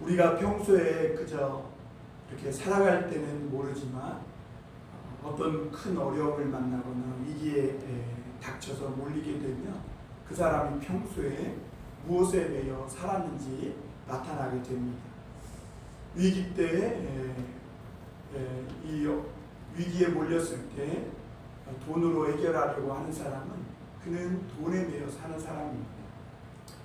우리가 평소에 그저 이렇게 살아갈 때는 모르지만 어떤 큰 어려움을 만나거나 위기에 닥쳐서 몰리게 되면 그 사람이 평소에 무엇에 매여 살았는지 나타나게 됩니다. 위기 때 이 위기에 몰렸을 때 돈으로 해결하려고 하는 사람은 그는 돈에 매여 사는 사람입니다.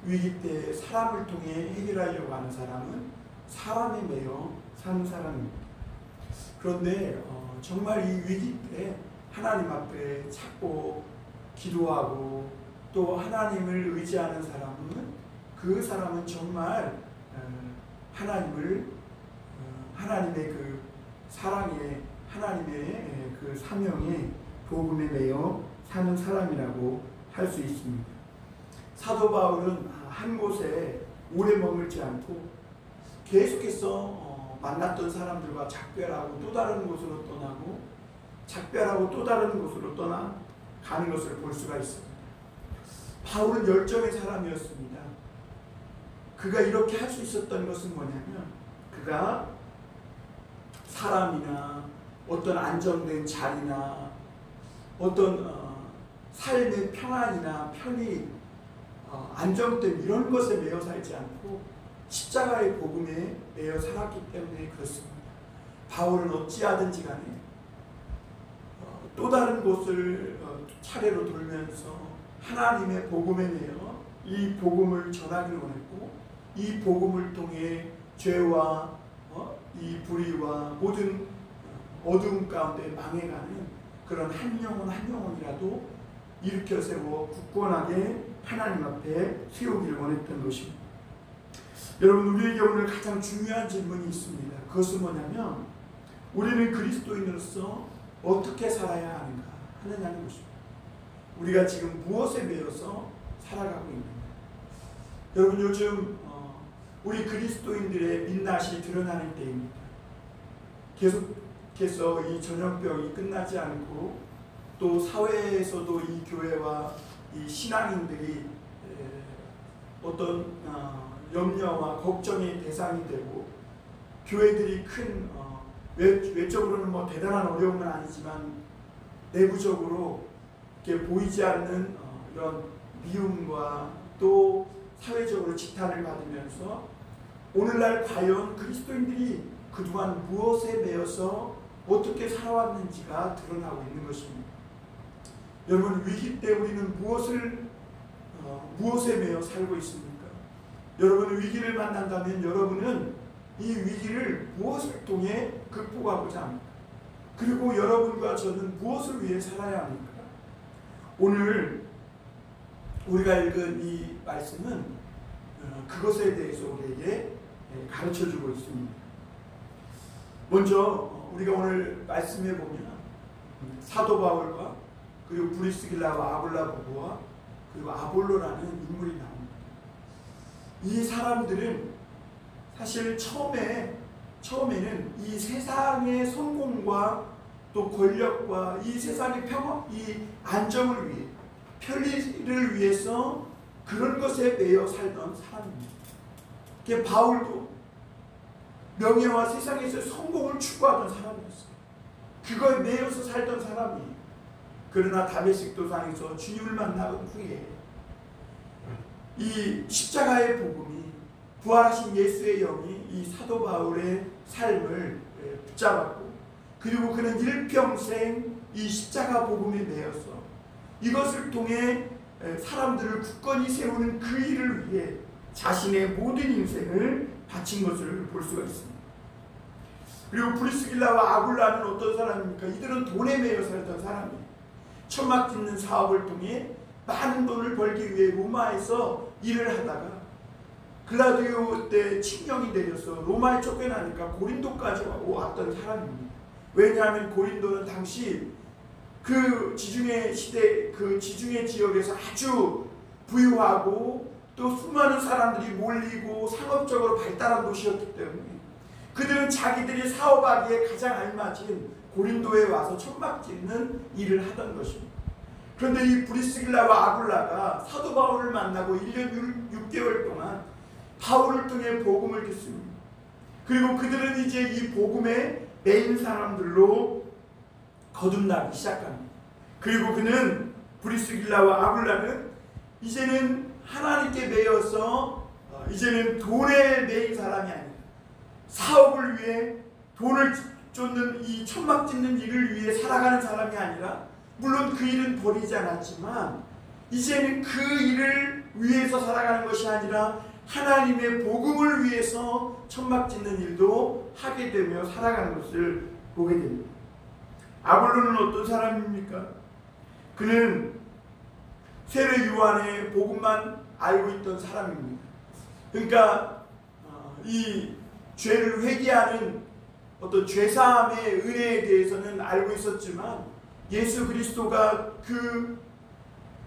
위기 때 사람을 통해 해결하려고 하는 사람은 사람에 매여 사는 사람입니다. 그런데 정말 이 위기 때 하나님 앞에 찾고 기도하고 또 하나님을 의지하는 사람은 그 사람은 정말 하나님의 그 사랑에 하나님의 그 사명에 복음에 매여 사는 사람이라고 할 수 있습니다. 사도 바울은 한 곳에 오래 머물지 않고 계속해서 만났던 사람들과 작별하고 또 다른 곳으로 떠나고 작별하고 또 다른 곳으로 떠나 가는 것을 볼 수가 있습니다. 바울은 열정의 사람이었습니다. 그가 이렇게 할 수 있었던 것은 뭐냐면 그가 사람이나 어떤 안정된 자리나 어떤 삶의 평안이나 편의 안정됨 이런 것에 매여 살지 않고 십자가의 복음에 매여 살았기 때문에 그렇습니다. 바울은 어찌하든지 간에 또 다른 곳을 차례로 돌면서 하나님의 복음에 매여 이 복음을 전하기를 원했고 이 복음을 통해 죄와 이 불의와 모든 어두움 가운데 망해가는 그런 한 영혼이라도 일으켜 세워 굳건하게 하나님 앞에 세우기를 원했던 것입니다. 여러분, 우리에게 오늘 가장 중요한 질문이 있습니다. 그것은 뭐냐면 우리는 그리스도인으로서 어떻게 살아야 하느냐는 것입니다. 우리가 지금 무엇에 매여서 살아가고 있는가? 여러분, 요즘 우리 그리스도인들의 민낯이 드러나는 때입니다. 계속해서 이 전염병이 끝나지 않고 또 사회에서도 이 교회와 이 신앙인들이 어떤 염려와 걱정의 대상이 되고 교회들이 큰 외적으로는 뭐 대단한 어려움은 아니지만 내부적으로 이렇게 보이지 않는 이런 미움과 또 사회적으로 지탄을 받으면서 오늘날 과연 그리스도인들이 그동안 무엇에 매여서 어떻게 살아왔는지가 드러나고 있는 것입니다. 여러분, 위기 때 우리는 무엇에 매여 살고 있습니까? 여러분, 위기를 만난다면 여러분은 이 위기를 무엇을 통해 극복하고자 합니까? 그리고 여러분과 저는 무엇을 위해 살아야 합니까? 오늘 우리가 읽은 이 말씀은 그것에 대해서 우리에게 가르쳐주고 있습니다. 먼저 우리가 오늘 말씀해 보면 사도 바울과 그리고 브리스길라와 아굴라 부부와 그리고 아볼로라는 인물이 나옵니다. 이 사람들은 사실 처음에는 이 세상의 성공과 또 권력과 이 세상의 평화, 이 안정을 위해 편리를 위해서 그런 것에 매여 살던 사람입니다. 바울도 명예와 세상에서 성공을 추구하던 사람이었어요. 그거에 매여서 살던 사람이에요. 그러나 다메섹 도상에서 주님을 만난 후에 이 십자가의 복음이 부활하신 예수의 영이 이 사도 바울의 삶을 붙잡았고 그리고 그는 일평생 이 십자가 복음에 매여서 이것을 통해 사람들을 굳건히 세우는 그 일을 위해 자신의 모든 인생을 바친 것을 볼 수가 있습니다. 그리고 브리스길라와 아굴라는 어떤 사람입니까? 이들은 돈에 매여 살던 사람이에요. 천막 짓는 사업을 통해 많은 돈을 벌기 위해 로마에서 일을 하다가 글라디오 때 칙령이 내려서 로마에 쫓겨나니까 고린도까지 왔던 사람입니다. 왜냐하면 고린도는 당시 그 지중해 시대, 그 지중해 지역에서 아주 부유하고 또 수많은 사람들이 몰리고 상업적으로 발달한 도시였기 때문에 그들은 자기들이 사업하기에 가장 알맞은 고린도에 와서 천막 짓는 일을 하던 것입니다. 그런데 이 브리스길라와 아굴라가 사도 바울을 만나고 1년 6개월 동안 바울을 통해 복음을 듣습니다. 그리고 그들은 이제 이 복음에 매인 사람들로 거듭나기 시작합니다. 그리고 그는 브리스길라와 아굴라는 이제는 하나님께 매여서 이제는 돈에 매인 사람이 아니라 사업을 위해 돈을 쫓는 이 천막 짓는 일을 위해 살아가는 사람이 아니라, 물론 그 일은 버리지 않았지만 이제는 그 일을 위해서 살아가는 것이 아니라 하나님의 복음을 위해서 천막 짓는 일도 하게 되며 살아가는 것을 보게 됩니다. 아볼로는 어떤 사람입니까? 그는 세례 요한의 복음만 알고 있던 사람입니다. 그러니까 이 죄를 회개하는 어떤 죄사함의 은혜에 대해서는 알고 있었지만, 예수 그리스도가 그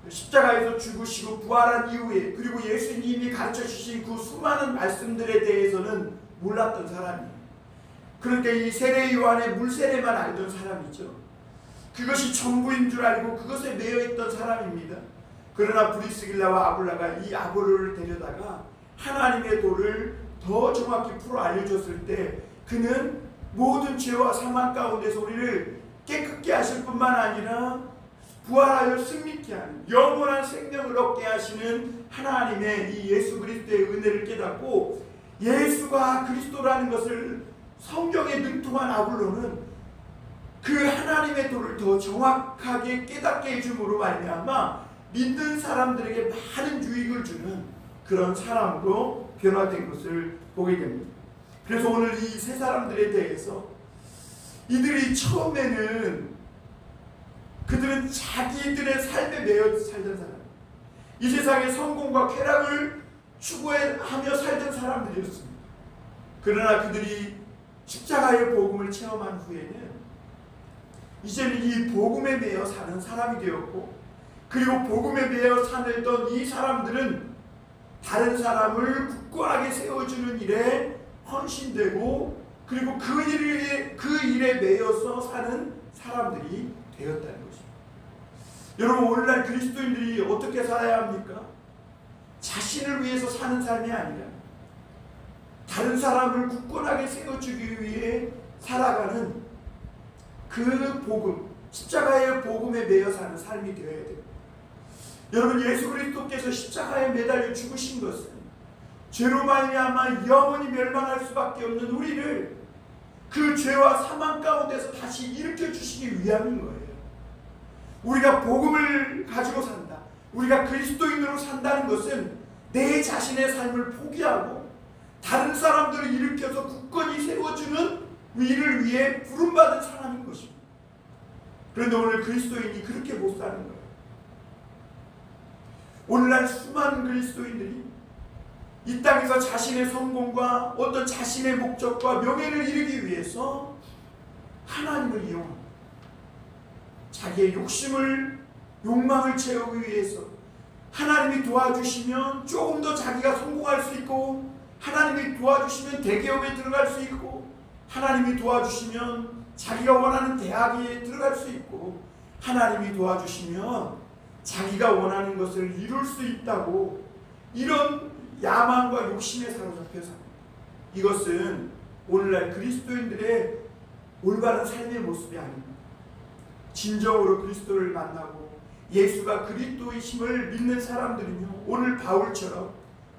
십자가에서 죽으시고 부활한 이후에, 그리고 예수님이 가르쳐 주신 그 수많은 말씀들에 대해서는 몰랐던 사람이에요. 그러니까 이 세례 요한의 물세례만 알던 사람이죠. 그것이 전부인 줄 알고 그것에 매여있던 사람입니다. 그러나 브리스길라와 아굴라가 이 아볼로를 데려다가 하나님의 도를 더 정확히 풀어 알려줬을 때, 그는 모든 죄와 사망 가운데서 우리를 깨끗게 하실 뿐만 아니라 부활하여 승리케 하는, 영원한 생명을 얻게 하시는 하나님의 이 예수 그리스도의 은혜를 깨닫고, 예수가 그리스도라는 것을 성경에 능통한 아볼로는 그 하나님의 도를 더 정확하게 깨닫게 해줌으로 말미암아 믿는 사람들에게 많은 유익을 주는 그런 사람으로 변화된 것을 보게 됩니다. 그래서 오늘 이 세 사람들에 대해서, 이들이 처음에는 그들은 자기들의 삶에 매여 살던 사람, 이 세상의 성공과 쾌락을 추구하며 살던 사람들이었습니다. 그러나 그들이 십자가의 복음을 체험한 후에는 이제는 이 복음에 매여 사는 사람이 되었고, 그리고 복음에 매여 살던 이 사람들은 다른 사람을 굳건하게 세워주는 일에 헌신되고, 그리고 그 일에 매여서 사는 사람들이 되었다는 것입니다. 여러분, 오늘날 그리스도인들이 어떻게 살아야 합니까? 자신을 위해서 사는 삶이 아니라 다른 사람을 굳건하게 세워주기 위해 살아가는 그 복음, 십자가의 복음에 매여 사는 삶이 되어야 됩니다. 여러분, 예수 그리스도께서 십자가에 매달려 죽으신 것은 죄로 말미암아 영원히 멸망할 수밖에 없는 우리를 그 죄와 사망 가운데서 다시 일으켜 주시기 위함인 거예요. 우리가 복음을 가지고 산다, 우리가 그리스도인으로 산다는 것은 내 자신의 삶을 포기하고 다른 사람들을 일으켜서 굳건히 세워주는 일을 위해 부름받은 사람인 것입니다. 그런데 오늘 그리스도인이 그렇게 못 사는 거예요. 오늘날 수많은 그리스도인들이 이 땅에서 자신의 성공과 어떤 자신의 목적과 명예를 이루기 위해서 하나님을 이용합니다. 자기의 욕망을 채우기 위해서 하나님이 도와주시면 조금 더 자기가 성공할 수 있고, 하나님이 도와주시면 대기업에 들어갈 수 있고, 하나님이 도와주시면 자기가 원하는 대학에 들어갈 수 있고, 하나님이 도와주시면 자기가 원하는 것을 이룰 수 있다고, 이런 야망과 욕심에 사로잡혀 삽니다. 이것은 오늘날 그리스도인들의 올바른 삶의 모습이 아닙니다. 진정으로 그리스도를 만나고 예수가 그리스도이심을 믿는 사람들은요, 오늘 바울처럼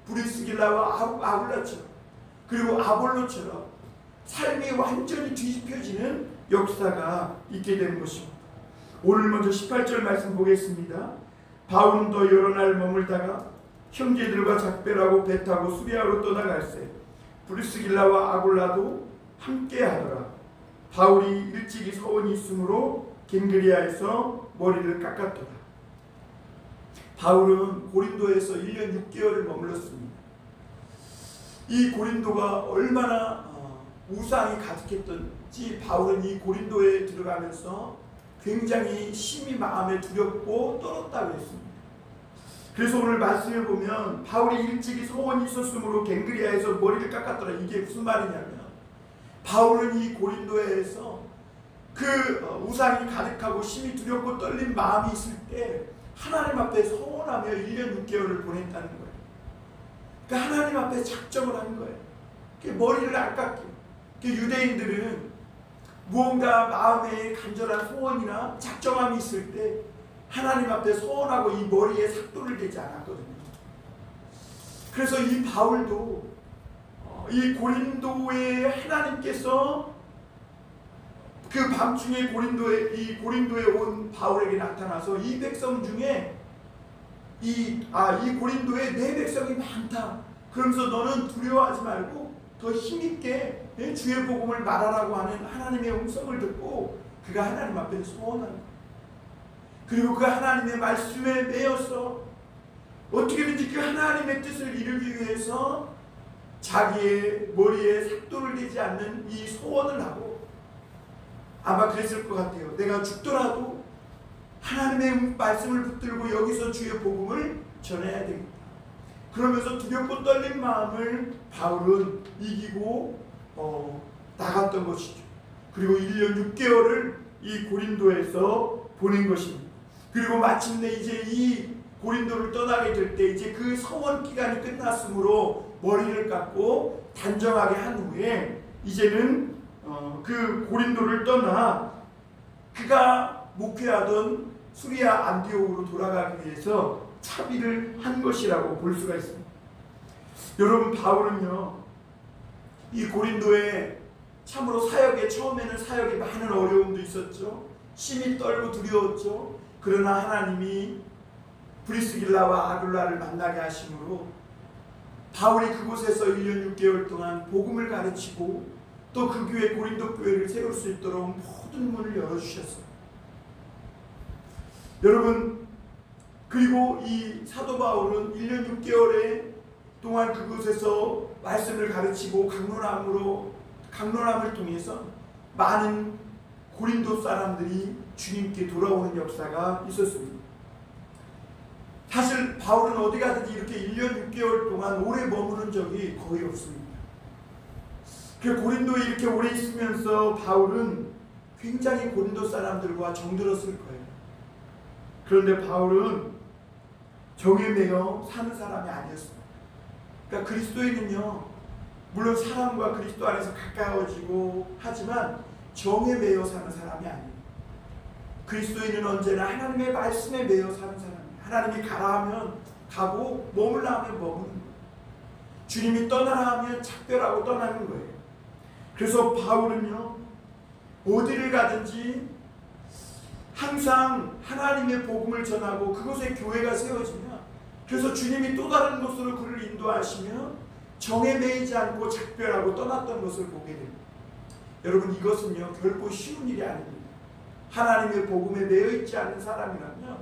브리스길라와 아굴라처럼 그리고 아볼로처럼 삶이 완전히 뒤집혀지는 역사가 있게 되는 것입니다. 오늘 먼저 18절 말씀 보겠습니다. 바울은 더 여러 날 머물다가 형제들과 작별하고 배 타고 수리아로 떠나갈새 브리스길라와 아굴라도 함께 하더라. 바울이 일찍이 서원이 있으므로 갱그리아에서 머리를 깎았더라. 바울은 고린도에서 1년 6개월을 머물렀습니다. 이 고린도가 얼마나 우상이 가득했던지 바울은 이 고린도에 들어가면서 굉장히 심히 마음에 두렵고 떨었다고 했습니다. 그래서 오늘 말씀을 보면 바울이 일찍이 소원이 있었으므로 갱그리아에서 머리를 깎았더라. 이게 무슨 말이냐면, 바울은 이 고린도에서 그 우상이 가득하고 심히 두렵고 떨린 마음이 있을 때 하나님 앞에 서원하며 1년 6개월을 보냈다는 거예요. 그러니까 하나님 앞에 작정을 한 거예요. 머리를 안 깎기로. 유대인들은 무언가 마음에 간절한 소원이나 작정함이 있을 때 하나님 앞에 소원하고 이 머리에 삭도를 대지 않았거든요. 그래서 이 바울도 이 고린도에 하나님께서 그 밤중에 고린도에 온 바울에게 나타나서 이 백성 중에 이 고린도에 내 백성이 많다. 그러면서 너는 두려워하지 말고 더 힘있게 주의 복음을 말하라고 하는 하나님의 음성을 듣고 그가 하나님 앞에 소원한다. 그리고 그 하나님의 말씀에 매여서 어떻게든지 그 하나님의 뜻을 이루기 위해서 자기의 머리에 삭도를 대지 않는 이 소원을 하고 아마 그랬을 것 같아요. 내가 죽더라도 하나님의 말씀을 붙들고 여기서 주의 복음을 전해야 되겠다. 그러면서 두렵고 떨린 마음을 바울은 이기고 나갔던 것이죠. 그리고 1년 6개월을 이 고린도에서 보낸 것입니다. 그리고 마침내 이제 이 고린도를 떠나게 될 때 이제 그 서원 기간이 끝났으므로 머리를 깎고 단정하게 한 후에 이제는 그 고린도를 떠나 그가 목회하던 수리아 안디옥으로 돌아가기 위해서 차비를 한 것이라고 볼 수가 있습니다. 여러분, 바울은요 이 고린도에 참으로 처음에는 사역에 많은 어려움도 있었죠. 심히 떨고 두려웠죠. 그러나 하나님이 브리스길라와 아굴라를 만나게 하심으로 바울이 그곳에서 1년 6개월 동안 복음을 가르치고 또 그 교회 고린도 교회를 세울 수 있도록 모든 문을 열어주셨어요. 여러분, 그리고 이 사도 바울은 1년 6개월에 동안 그곳에서 말씀을 가르치고 강론함을 통해서 많은 고린도 사람들이 주님께 돌아오는 역사가 있었습니다. 사실 바울은 어디 가든지 이렇게 1년 6개월 동안 오래 머무는 적이 거의 없습니다. 그 고린도에 이렇게 오래 있으면서 바울은 굉장히 고린도 사람들과 정들었을 거예요. 그런데 바울은 정에 매여 사는 사람이 아니었어요. 그러니까 그리스도인은요, 물론 사람과 그리스도 안에서 가까워지고 하지만 정에 매여 사는 사람이 아니에요. 그리스도인은 언제나 하나님의 말씀에 매여 사는 사람이에요. 하나님이 가라 하면 가고 머물라 하면 머무는 거예요. 주님이 떠나라 하면 작별하고 떠나는 거예요. 그래서 바울은요, 어디를 가든지 항상 하나님의 복음을 전하고 그곳에 교회가 세워지면, 그래서 주님이 또 다른 곳으로 그를 인도하시며 정에 매이지 않고 작별하고 떠났던 것을 보게 됩니다. 여러분, 이것은요 결코 쉬운 일이 아닙니다. 하나님의 복음에 매여 있지 않은 사람이라면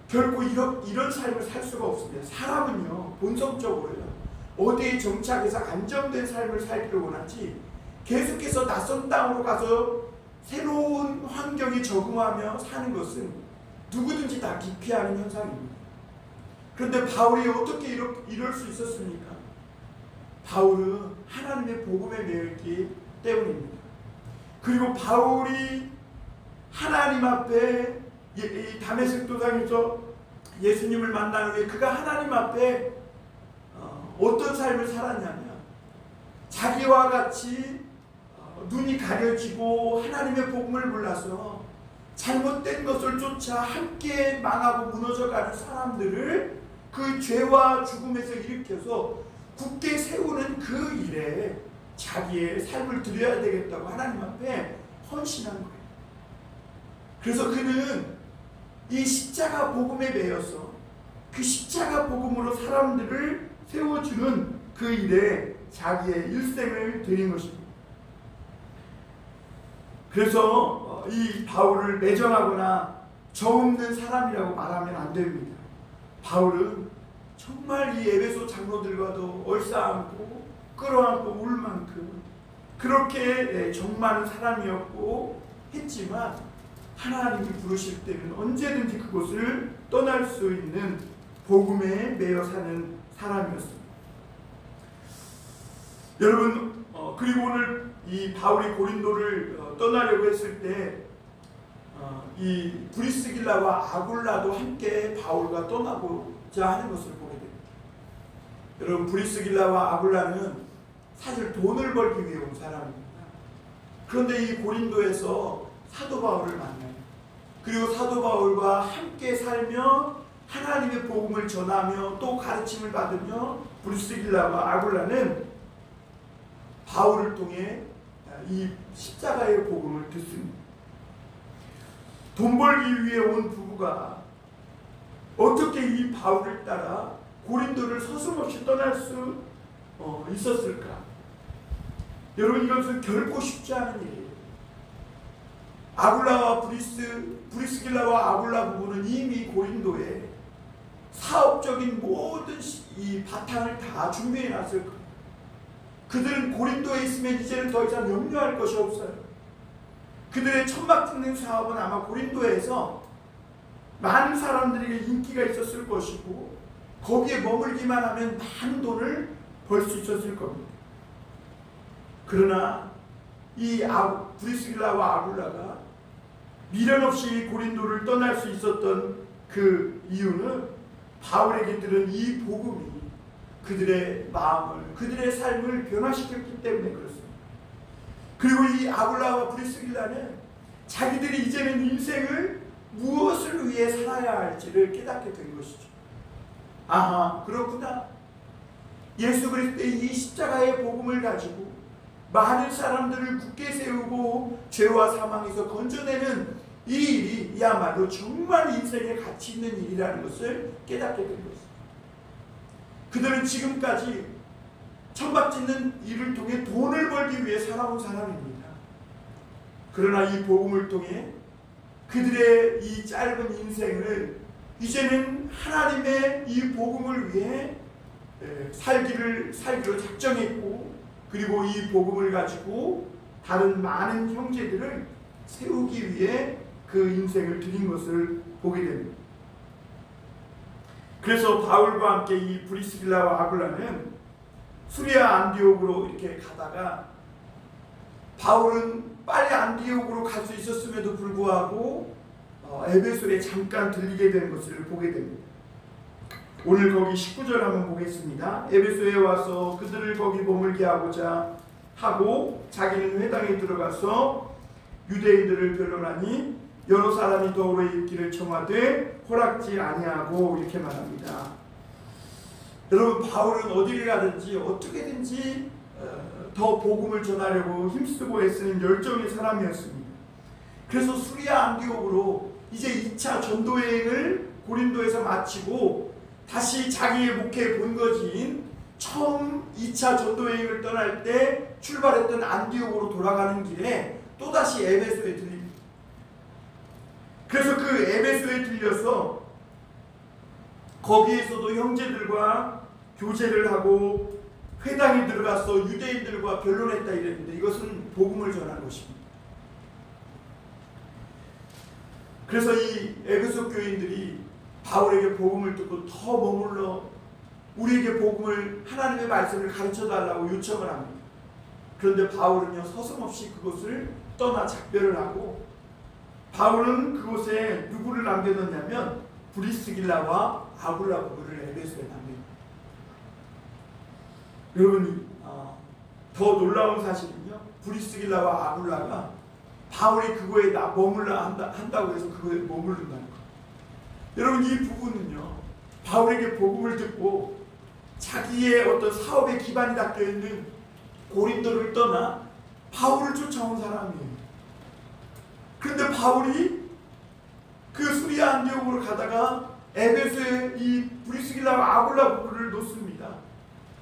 결코 이런 삶을 살 수가 없습니다. 사람은요 본성적으로요 어디에 정착해서 안정된 삶을 살기를 원하지, 계속해서 낯선 땅으로 가서 새로운 환경에 적응하며 사는 것은 누구든지 다 기피하는 현상입니다. 그런데 바울이 어떻게 이럴 수 있었습니까? 바울은 하나님의 복음에 매였기 때문입니다. 그리고 바울이 하나님 앞에 이 다메섹 도상에서 예수님을 만난 후에 그가 하나님 앞에 어떤 삶을 살았냐면, 자기와 같이 눈이 가려지고 하나님의 복음을 몰라서 잘못된 것을 쫓아 함께 망하고 무너져가는 사람들을 그 죄와 죽음에서 일으켜서 굳게 세우는 그 일에 자기의 삶을 드려야 되겠다고 하나님 앞에 헌신한 거예요. 그래서 그는 이 십자가 복음에 매여서 그 십자가 복음으로 사람들을 세워주는 그 일에 자기의 일생을 드린 것입니다. 그래서 이 바울을 매정하거나 정없는 사람이라고 말하면 안 됩니다. 바울은 정말 이 에베소 장로들과도 얼싸안고 끌어안고 울 만큼 그렇게 정 많은 사람이었고 했지만, 하나님이 부르실 때는 언제든지 그곳을 떠날 수 있는 복음에 매여 사는 사람이었습니다. 여러분, 그리고 오늘 이 바울이 고린도를 떠나려고 했을 때 이 브리스길라와 아굴라도 함께 바울과 떠나고자 하는 것을 보게 됩니다. 여러분, 브리스길라와 아굴라는 사실 돈을 벌기 위해 온 사람입니다. 그런데 이 고린도에서 사도 바울을 만나요. 그리고 사도 바울과 함께 살며 하나님의 복음을 전하며 또 가르침을 받으며 브리스길라와 아굴라는 바울을 통해 이 십자가의 복음을 듣습니다. 돈 벌기 위해 온 부부가 어떻게 이 바울을 따라 고린도를 서슴없이 떠날 수 있었을까? 여러분, 이것은 결코 쉽지 않은 일이에요. 아굴라와 브리스길라와 아굴라 부부는 이미 고린도에 사업적인 모든 이 바탕을 다 준비해 놨을 거예요. 그들은 고린도에 있으면 이제는 더 이상 염려할 것이 없어요. 그들의 천막 짓는 사업은 아마 고린도에서 많은 사람들에게 인기가 있었을 것이고 거기에 머물기만 하면 많은 돈을 벌 수 있었을 겁니다. 그러나 이 브리스길라와 아굴라가 미련 없이 고린도를 떠날 수 있었던 그 이유는 바울에게 들은 이 복음이 그들의 마음을, 그들의 삶을 변화시켰기 때문에 그렇습니다. 그리고 이 아굴라와 브리스길라는 자기들이 이제는 인생을 무엇을 위해 살아야 할지를 깨닫게 된 것이죠. 아하, 그렇구나. 예수 그리스도의 이 십자가의 복음을 가지고 많은 사람들을 굳게 세우고 죄와 사망에서 건져내는 이 일이야말로 정말 인생에 가치 있는 일이라는 것을 깨닫게 된 것입니다. 그들은 지금까지 천막 짓는 일을 통해 돈을 벌기 위해 살아온 사람입니다. 그러나 이 복음을 통해 그들의 이 짧은 인생을 이제는 하나님의 이 복음을 위해 살기로 작정했고, 그리고 이 복음을 가지고 다른 많은 형제들을 세우기 위해 그 인생을 드린 것을 보게 됩니다. 그래서 바울과 함께 이 브리스길라와 아굴라는 수리아 안디옥으로 이렇게 가다가, 바울은 빨리 안디옥으로 갈 수 있었음에도 불구하고 에베소에 잠깐 들리게 된 것을 보게 됩니다. 오늘 거기 19절 한번 보겠습니다. 에베소에 와서 그들을 거기 머물게 하고자 하고 자기는 회당에 들어가서 유대인들을 변론하니 여러 사람이 더불어 있기를 청하되 허락지 아니하고, 이렇게 말합니다. 여러분, 바울은 어디를 가든지 어떻게든지 더 복음을 전하려고 힘쓰고 애쓰는 열정의 사람이었습니다. 그래서 수리아 안디옥으로 이제 2차 전도여행을 고린도에서 마치고 다시 자기의 목회 본거지인 처음 2차 전도여행을 떠날 때 출발했던 안디옥으로 돌아가는 길에 또다시 에베소에 들립니다. 그래서 그 에베소에 들려서 거기에서도 형제들과 교제를 하고 회당에 들어가서 유대인들과 변론했다 이랬는데, 이것은 복음을 전한 것입니다. 그래서 이 에베소 교인들이 바울에게 복음을 듣고 더 머물러 우리에게 복음을, 하나님의 말씀을 가르쳐달라고 요청을 합니다. 그런데 바울은요, 서슴없이 그곳을 떠나 작별을 하고, 바울은 그곳에 누구를 남겨뒀냐면 브리스길라와 아굴라 부부를 에베소에 남깁니다. 여러분, 더 놀라운 사실은요, 브리스길라와 아굴라가 바울이 그거에 머물러 한다고 해서 그거에 머무른다는 거예요. 여러분, 이 부부는요, 바울에게 복음을 듣고 자기의 어떤 사업의 기반이 닦여있는 고린도를 떠나 바울을 쫓아온 사람이에요. 그런데 바울이 그 수리아 안디옥으로 가다가 에베소에 이 브리스길라와 아굴라 부부를 놓습니다.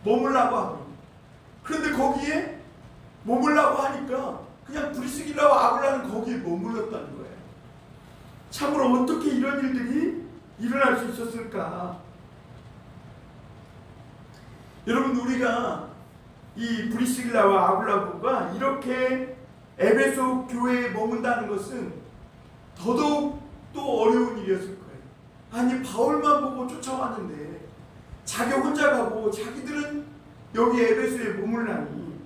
머물라고 합니다. 그런데 거기에 머물라고 하니까 그냥 브리스길라와 아굴라는 거기에 머물렀다는 거예요. 참으로 어떻게 이런 일들이 일어날 수 있었을까? 여러분, 우리가 이 브리스길라와 아굴라 부부가 이렇게 에베소 교회에 머문다는 것은 더더욱 또 어려운 일이었을 거예요. 아니, 바울만 보고 쫓아왔는데 자기 혼자 가고 자기들은 여기 에베소에 머물라니,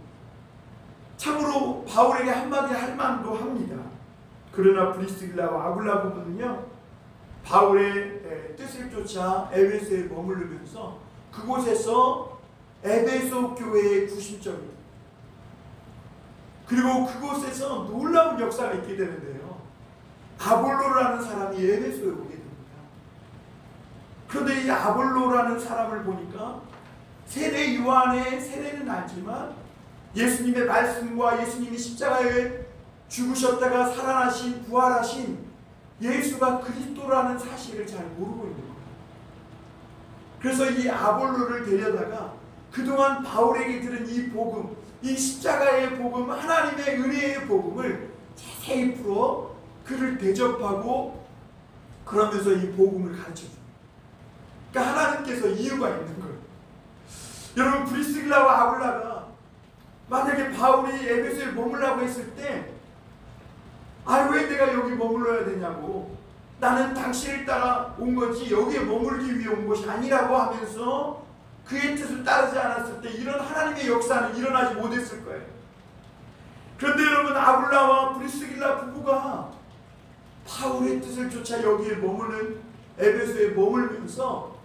참으로 바울에게 한마디 할 만도 합니다. 그러나 브리스길라와 아굴라 부부는요, 바울의 뜻을 쫓아 에베소에 머무르면서 그곳에서 에베소 교회의 구심점이 그리고 그곳에서 놀라운 역사가 있게 되는데요. 아볼로라는 사람이 에베소에 오게 됩니다. 그런데 이 아볼로라는 사람을 보니까 세례 요한의 세례는 알지만 예수님의 말씀과 예수님이 십자가에 죽으셨다가 살아나신 부활하신 예수가 그리스도라는 사실을 잘 모르고 있는 거예요. 그래서 이 아볼로를 데려다가 그동안 바울에게 들은 이 복음, 이 십자가의 복음, 하나님의 은혜의 복음을 자세히 풀어 그를 대접하고 그러면서 이 복음을 가르쳐줍니다. 그러니까 하나님께서 이유가 있는 거예요. 여러분, 브리스길라와 아굴라가 만약에 바울이 에베소에 머물라고 했을 때 왜 내가 여기 머물러야 되냐고, 나는 당신을 따라 온 거지 여기에 머물기 위해 온 것이 아니라고 하면서 그의 뜻을 따르지 않았을 때 이런 하나님의 역사는 일어나지 못했을 거예요. 그런데 여러분, 아굴라와 브리스길라 부부가 바울의 뜻을 쫓아 여기에 머무는 에베소에 머물면서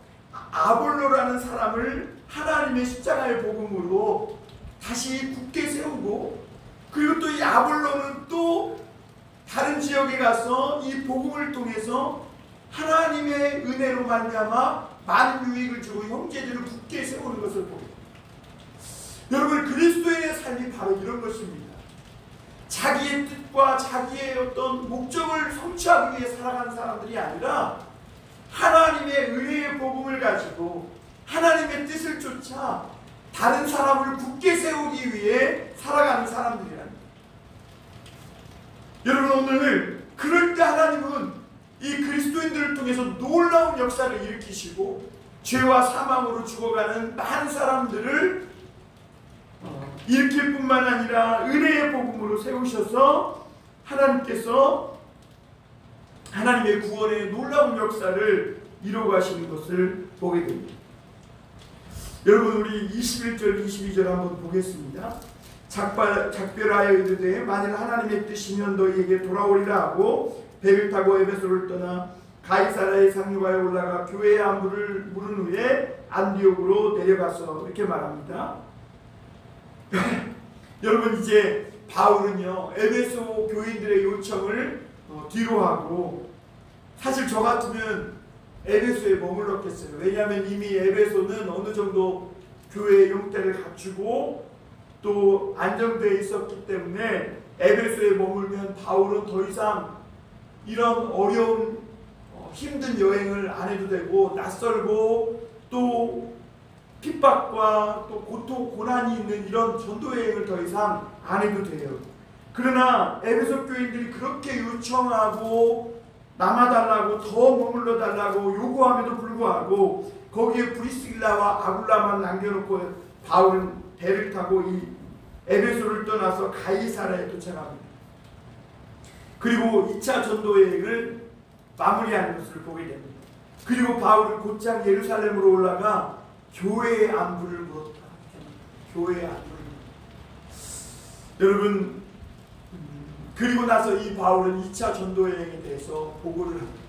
아볼로라는 사람을 하나님의 십자가의 복음으로 다시 굳게 세우고, 그리고 또 이 아볼로는 또 다른 지역에 가서 이 복음을 통해서 하나님의 은혜로 말미암아 많은 유익을 주고 형제들을 굳게 세우는 것을 보입니다. 여러분, 그리스도인의 삶이 바로 이런 것입니다. 자기의 뜻과 자기의 어떤 목적을 성취하기 위해 살아가는 사람들이 아니라 하나님의 은혜의 복음을 가지고 하나님의 뜻을 쫓아 다른 사람을 굳게 세우기 위해 살아가는 사람들이랍니다. 여러분, 오늘 그럴 때 하나님은 이 그리스도인들을 통해서 놀라운 역사를 일으키시고 죄와 사망으로 죽어가는 많은 사람들을 일으킬 뿐만 아니라 은혜의 복음으로 세우셔서 하나님께서 하나님의 구원의 놀라운 역사를 이루어가시는 것을 보게 됩니다. 여러분, 우리 21절 22절 한번 보겠습니다. 작별하여 이르되 만일 하나님의 뜻이면 너희에게 돌아오리라 하고 배를 타고 에베소를 떠나 가이사라의 상류가에 올라가 교회의 안부를 물은 후에 안디옥으로 내려가서 이렇게 말합니다. 여러분, 이제 바울은요 에베소 교인들의 요청을 뒤로 하고, 사실 저 같으면 에베소에 머물렀겠어요. 왜냐하면 이미 에베소는 어느 정도 교회의 형태를 갖추고 또 안정되어 있었기 때문에 에베소에 머물면 바울은 더 이상 이런 어려운 힘든 여행을 안 해도 되고, 낯설고 또 핍박과 또 고통, 고난이 있는 이런 전도 여행을 더 이상 안 해도 돼요. 그러나 에베소 교인들이 그렇게 요청하고 남아달라고, 더 머물러 달라고 요구함에도 불구하고 거기에 브리스길라와 아굴라만 남겨놓고 바울은 배를 타고 이 에베소를 떠나서 가이사라에 도착합니다. 그리고 2차 전도 여행을 마무리하는 것을 보게 됩니다. 그리고 바울은 곧장 예루살렘으로 올라가 교회의 안부를 물었다. 교회의 안부를. 여러분, 그리고 나서 이 바울은 2차 전도 여행에 대해서 보고를 합니다.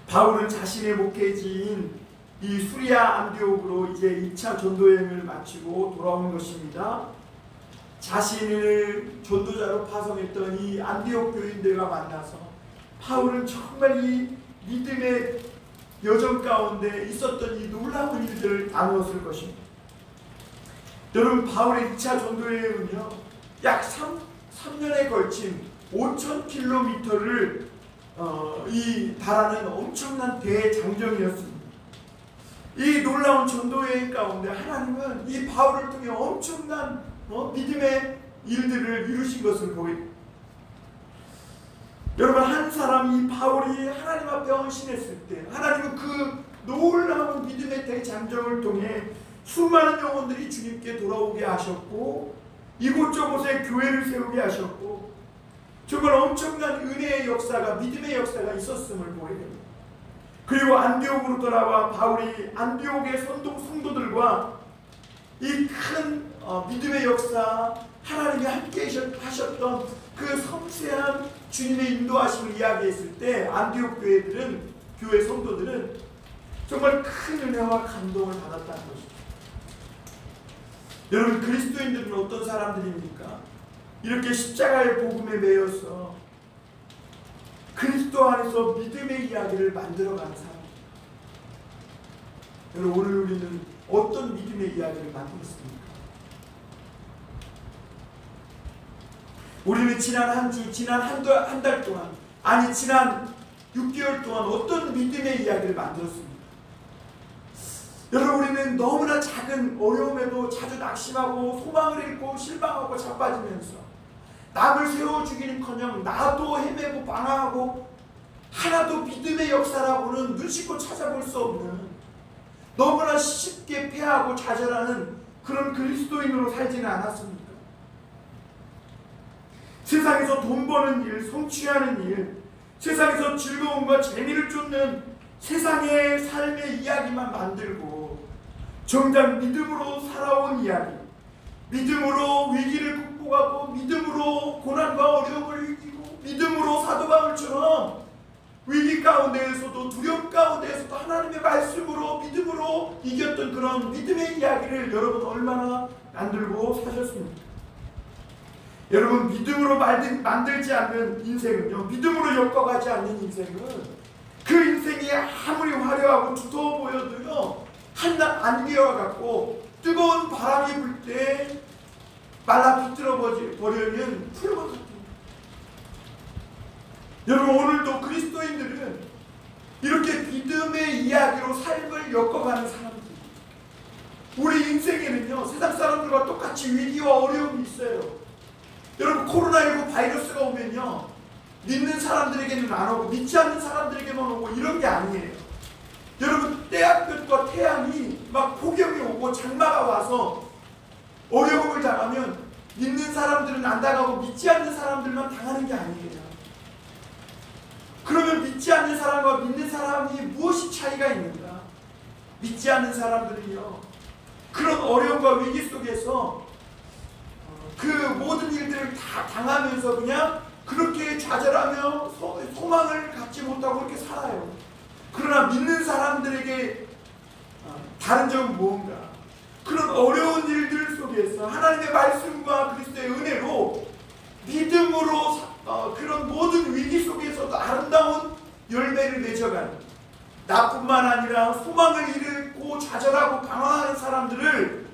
바울은 자신의 목회지인 이 수리아 안디옥으로 이제 2차 전도 여행을 마치고 돌아오는 것입니다. 자신을 전도자로 파송했던 이 안디옥 교인들과 만나서 바울은 정말 이 믿음의 여정 가운데 있었던 이 놀라운 일들을 나누었을 것입니다. 여러분, 바울의 2차 전도 여행은요 약 3년에 걸친 5,000km를 달하는 엄청난 대장정이었습니다. 이 놀라운 전도 여행 가운데 하나님은 이 바울을 통해 엄청난 믿음의 일들을 이루신 것을 보게 됩니다. 여러분, 한 사람이 바울이 하나님 앞에 헌신했을 때 하나님은 그 놀라운 믿음의 대장정을 통해 수많은 영혼들이 주님께 돌아오게 하셨고 이곳저곳에 교회를 세우게 하셨고 정말 엄청난 은혜의 역사가, 믿음의 역사가 있었음을 보게 됩니다. 그리고 안디옥으로 돌아와 바울이 안디옥의 성도들과 이 큰 믿음의 역사, 하나님이 함께 하셨던 그 섬세한 주님의 인도하심을 이야기했을 때 안디옥 교회 성도들은 정말 큰 은혜와 감동을 받았다는 것입니다. 여러분, 그리스도인들은 어떤 사람들입니까? 이렇게 십자가의 복음에 매여서 그리스도 안에서 믿음의 이야기를 만들어가는 사람입니다. 여러분, 오늘 우리는 어떤 믿음의 이야기를 만들었습니까? 우리는 지난 한 주, 지난 한 달 동안, 아니 지난 6개월 동안 어떤 믿음의 이야기를 만들었습니까? 여러분, 우리는 너무나 작은 어려움에도 자주 낙심하고 소망을 잃고 실망하고 자빠지면서 남을 세워주기는커녕 나도 헤매고 방황하고 하나도 믿음의 역사라고는 눈씻고 찾아볼 수 없는, 너무나 쉽게 패하고 좌절하는 그런 그리스도인으로 살지는 않았습니까? 세상에서 돈 버는 일, 성취하는 일, 세상에서 즐거움과 재미를 쫓는 세상의 삶의 이야기만 만들고 정작 믿음으로 살아온 이야기, 믿음으로 위기를 극복하고 믿음으로 고난과 어려움을 이기고 믿음으로 사도 바울처럼 위기 가운데에서도 두려움 가운데에서도 하나님의 말씀으로 믿음으로 이겼던 그런 믿음의 이야기를 여러분 얼마나 만들고 사셨습니까? 여러분, 믿음으로 만들지 않는 인생은요, 믿음으로 엮어가지 않는 인생은 그 인생이 아무리 화려하고 두터워 보여도요 한낱 안개와 같고 뜨거운 바람이 불 때 말라 비틀어 버리는 풀과 같습니다. 여러분, 오늘도 그리스도인들은 이렇게 믿음의 이야기로 삶을 엮어가는 사람들입니다. 우리 인생에는요 세상 사람들과 똑같이 위기와 어려움이 있어요. 여러분, 코로나19 바이러스가 오면요 믿는 사람들에게는 안 오고 믿지 않는 사람들에게만 오고 이런 게 아니에요. 여러분, 때야끝과 태양이 막 폭염이 오고 장마가 와서 어려움을 당하면 믿는 사람들은 안 당하고 믿지 않는 사람들만 당하는 게 아니에요. 그러면 믿지 않는 사람과 믿는 사람이 무엇이 차이가 있는가? 믿지 않는 사람들은요 그런 어려움과 위기 속에서 그 모든 일들을 다 당하면서 그냥 그렇게 좌절하며 소망을 갖지 못하고 그렇게 살아요. 그러나 믿는 사람들에게 다른 점은 뭔가? 그런 어려운 일들 속에서 하나님의 말씀과 그리스도의 은혜로 믿음으로 그런 모든 위기 속에서도 아름다운 열매를 맺어가는, 나뿐만 아니라 소망을 잃고 좌절하고 방황하는 사람들을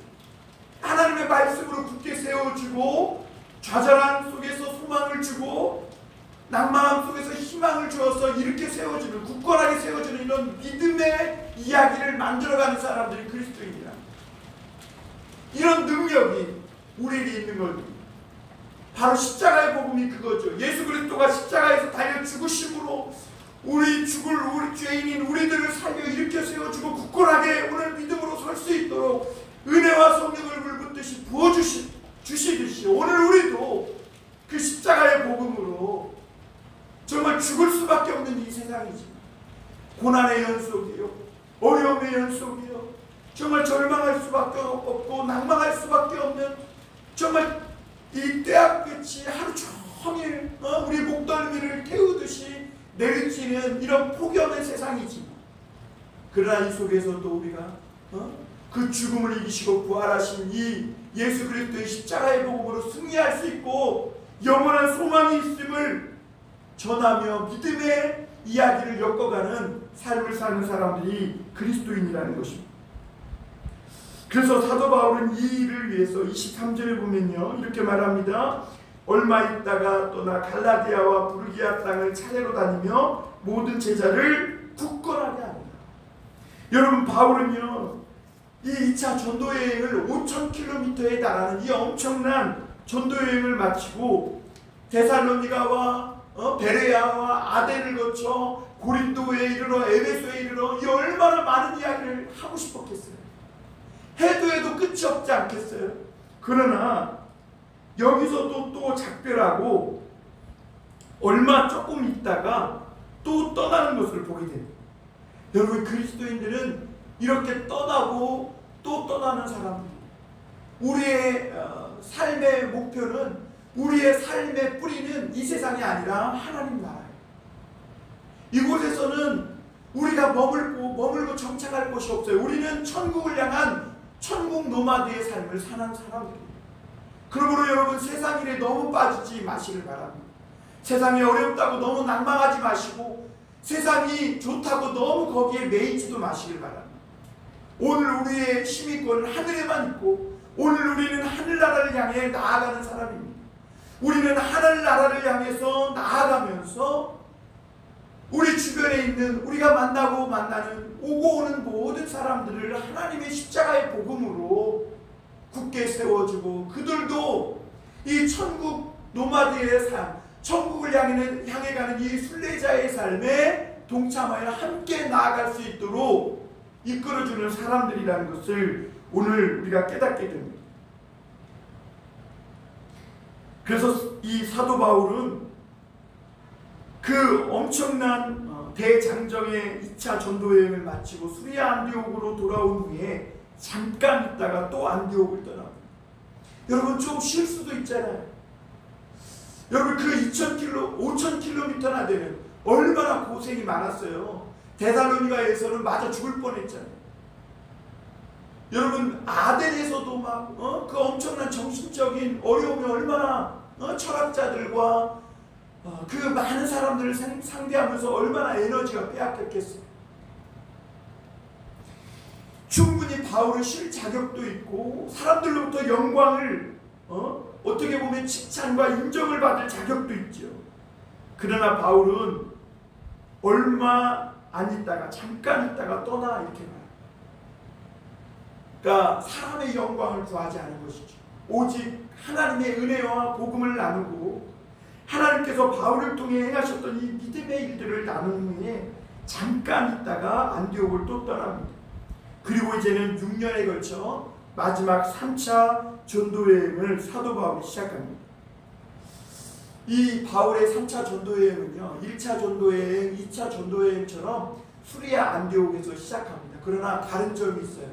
하나님의 말씀으로 굳게 세워주고 좌절함 속에서 소망을 주고 낭만함 속에서 희망을 주어서 이렇게 세워주는, 굳건하게 세워주는 이런 믿음의 이야기를 만들어가는 사람들이 그리스도인이다. 이런 능력이 우리에게 있는 겁니다. 바로 십자가의 복음이 그거죠. 예수 그리스도가 십자가에서 달려 죽으심으로 우리 죄인인 우리들을 살려 일으켜 세워주고 굳건하게 오늘 믿음으로 설 수 있도록 은혜와 성령을 불붙듯이 부어주시듯이 오늘 우리도 그 십자가의 복음으로 정말 죽을 수밖에 없는 이 세상이지, 고난의 연속이요, 어려움의 연속이요, 정말 절망할 수밖에 없고 낭망할 수밖에 없는, 정말 이 떼약볕이 하루 종일 우리 목덜미를 태우듯이 내리치는 이런 폭염의 세상이지. 그러나 이 속에서도 우리가 그 죽음을 이기시고 부활하신 이 예수 그리스도의 십자가의 복음으로 승리할 수 있고 영원한 소망이 있음을 전하며 믿음의 이야기를 엮어가는 삶을 사는 사람들이 그리스도인이라는 것입니다. 그래서 사도 바울은 이 일을 위해서 23절에 보면요 이렇게 말합니다. 얼마 있다가 떠나 갈라디아와 부르기아 땅을 차례로 다니며 모든 제자를 굳건하게 합니다. 여러분, 바울은요 이 2차 전도여행을 5,000km에 달하는 이 엄청난 전도여행을 마치고 데살로니가와 베레아와 아덴을 거쳐 고린도에 이르러 에베소에 이르러 이 얼마나 많은 이야기를 하고 싶었겠어요. 해도 끝이 없지 않겠어요. 그러나 여기서도 또 작별하고 얼마 조금 있다가 또 떠나는 것을 보게 됩니다. 여러분, 그리스도인들은 이렇게 떠나고 또 떠나는 사람들입니다. 우리의 삶의 목표는, 우리의 삶의 뿌리는 이 세상이 아니라 하나님 나라예요. 이곳에서는 우리가 머물고 정착할 곳이 없어요. 우리는 천국을 향한 천국 노마드의 삶을 사는 사람들입니다. 그러므로 여러분 세상 일에 너무 빠지지 마시길 바랍니다. 세상이 어렵다고 너무 낭망하지 마시고 세상이 좋다고 너무 거기에 매이지도 마시길 바랍니다. 오늘 우리의 힘있고는 하늘에만 있고 오늘 우리는 하늘나라를 향해 나아가는 사람입니다. 우리는 하늘나라를 향해서 나아가면서 우리 주변에 있는 우리가 만나고 만나는 오고 오는 모든 사람들을 하나님의 십자가의 복음으로 굳게 세워주고 그들도 이 천국 노마드의 삶, 천국을 향해 가는 이 순례자의 삶에 동참하여 함께 나아갈 수 있도록 이끌어주는 사람들이라는 것을 오늘 우리가 깨닫게 됩니다. 그래서 이 사도 바울은 그 엄청난 대장정의 2차 전도여행을 마치고 수리아 안디옥으로 돌아온 후에 잠깐 있다가 또 안디옥을 떠납니다. 여러분 좀 쉴 수도 있잖아요. 여러분 그 5,000km나 되는 얼마나 고생이 많았어요. 데살로니가에서는 맞아 죽을 뻔했잖아요. 여러분 아덴에서도 막 그 엄청난 정신적인 어려움이 얼마나 철학자들과 그 많은 사람들을 상대하면서 얼마나 에너지가 빼앗겼겠어요. 충분히 바울을 쉴 자격도 있고 사람들로부터 영광을 어떻게 보면 칭찬과 인정을 받을 자격도 있죠. 그러나 바울은 얼마 안 있다가 잠깐 있다가 떠나 이렇게 말합니다. 그러니까 사람의 영광을 구하지 않은 것이죠. 오직 하나님의 은혜와 복음을 나누고 하나님께서 바울을 통해 행하셨던 이 믿음의 일들을 나눈 후에 잠깐 있다가 안디옥을 또 떠납니다. 그리고 이제는 6년에 걸쳐 마지막 3차 전도여행을 사도 바울이 시작합니다. 이 바울의 3차 전도여행은요 1차 전도여행, 2차 전도여행처럼 수리아 안디옥에서 시작합니다. 그러나 다른 점이 있어요.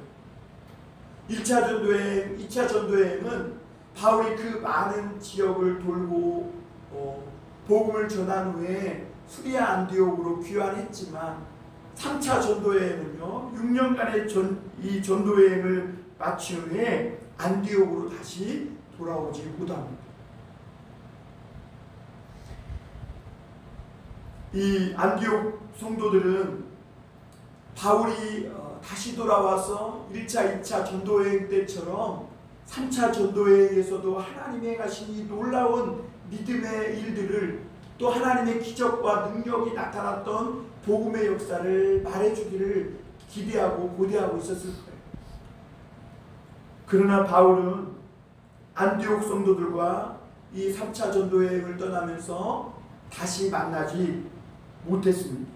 1차 전도여행, 2차 전도여행은 바울이 그 많은 지역을 돌고 복음을 전한 후에 수리아 안디옥으로 귀환했지만 3차 전도여행은요 6년간의 이 전도여행을 마친 후에 안디옥으로 다시 돌아오지 못합니다. 이 안디옥 성도들은 바울이 다시 돌아와서 1차, 2차 전도여행 때처럼 3차 전도여행에서도 하나님이 행하신 이 놀라운 믿음의 일들을 또 하나님의 기적과 능력이 나타났던 복음의 역사를 말해주기를 기대하고 고대하고 있었을 거예요. 그러나 바울은 안디옥 성도들과 이 3차 전도여행을 떠나면서 다시 만나지 못했습니다.